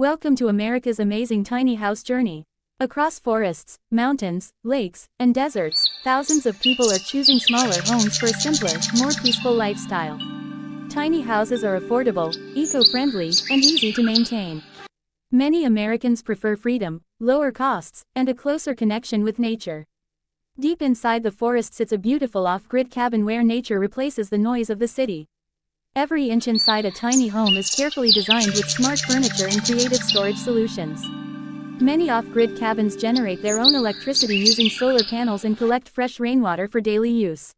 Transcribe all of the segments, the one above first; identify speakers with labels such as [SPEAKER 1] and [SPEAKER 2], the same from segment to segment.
[SPEAKER 1] Welcome to America's amazing tiny house journey. Across forests, mountains, lakes, and deserts, thousands of people are choosing smaller homes for a simpler, more peaceful lifestyle. Tiny houses are affordable, eco-friendly, and easy to maintain. Many Americans prefer freedom, lower costs, and a closer connection with nature. Deep inside the forest sits a beautiful off-grid cabin where nature replaces the noise of the city. Every inch inside a tiny home is carefully designed with smart furniture and creative storage solutions. Many off-grid cabins generate their own electricity using solar panels and collect fresh rainwater for daily use.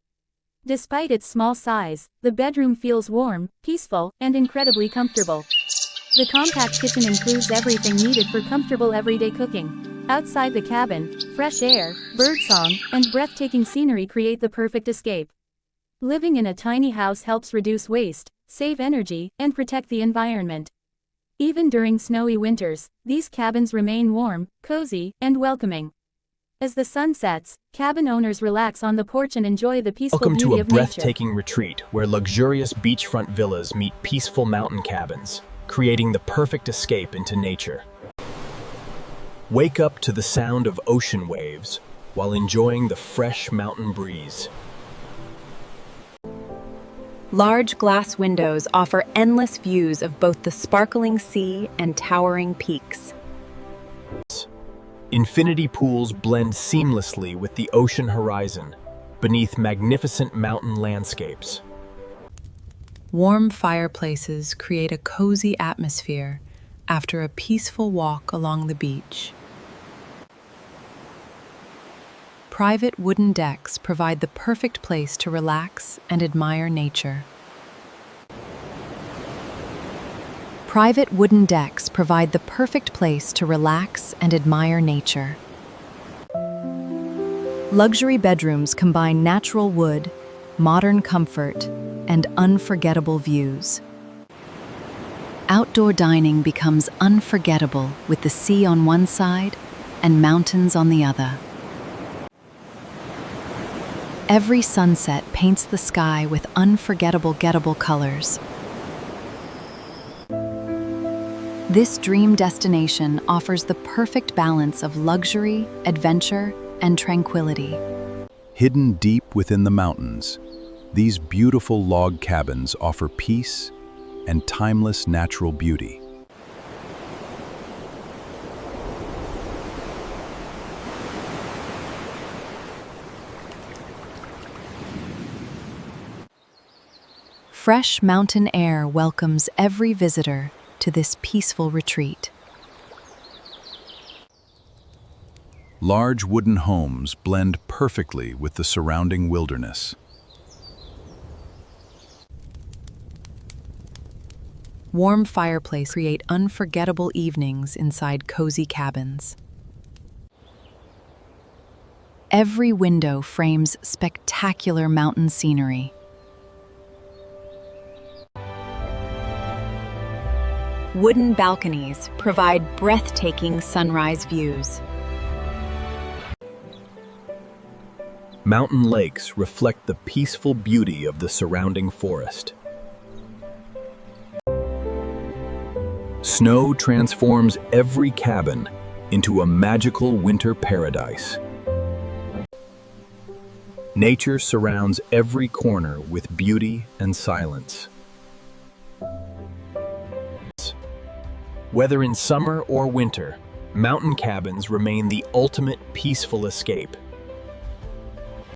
[SPEAKER 1] Despite its small size, the bedroom feels warm, peaceful, and incredibly comfortable. The compact kitchen includes everything needed for comfortable everyday cooking. Outside the cabin, fresh air, birdsong, and breathtaking scenery create the perfect escape. Living in a tiny house helps reduce waste, save energy, and protect the environment. Even during snowy winters, these cabins remain warm, cozy, and welcoming. As the sun sets, cabin owners relax on the porch and enjoy the peaceful
[SPEAKER 2] Welcome
[SPEAKER 1] beauty
[SPEAKER 2] to a
[SPEAKER 1] of nature.
[SPEAKER 2] breathtaking retreat where luxurious beachfront villas meet peaceful mountain cabins, creating the perfect escape into nature. Wake up to the sound of ocean waves while enjoying the fresh mountain breeze.
[SPEAKER 3] Large glass windows offer endless views of both the sparkling sea and towering peaks.
[SPEAKER 2] Infinity pools blend seamlessly with the ocean horizon, beneath magnificent mountain landscapes.
[SPEAKER 4] Warm fireplaces create a cozy atmosphere after a peaceful walk along the beach. Private wooden decks provide the perfect place to relax and admire nature. Private wooden decks provide the perfect place to relax and admire nature. Luxury bedrooms combine natural wood, modern comfort, and unforgettable views. Outdoor dining becomes unforgettable with the sea on one side and mountains on the other. Every sunset paints the sky with unforgettable colors. This dream destination offers the perfect balance of luxury, adventure, and tranquility.
[SPEAKER 5] Hidden deep within the mountains, these beautiful log cabins offer peace and timeless natural beauty.
[SPEAKER 4] Fresh mountain air welcomes every visitor to this peaceful retreat.
[SPEAKER 5] Large wooden homes blend perfectly with the surrounding wilderness.
[SPEAKER 4] Warm fireplaces create unforgettable evenings inside cozy cabins. Every window frames spectacular mountain scenery.
[SPEAKER 3] Wooden balconies provide breathtaking sunrise views.
[SPEAKER 2] Mountain lakes reflect the peaceful beauty of the surrounding forest. Snow transforms every cabin into a magical winter paradise. Nature surrounds every corner with beauty and silence. Whether in summer or winter, mountain cabins remain the ultimate peaceful escape.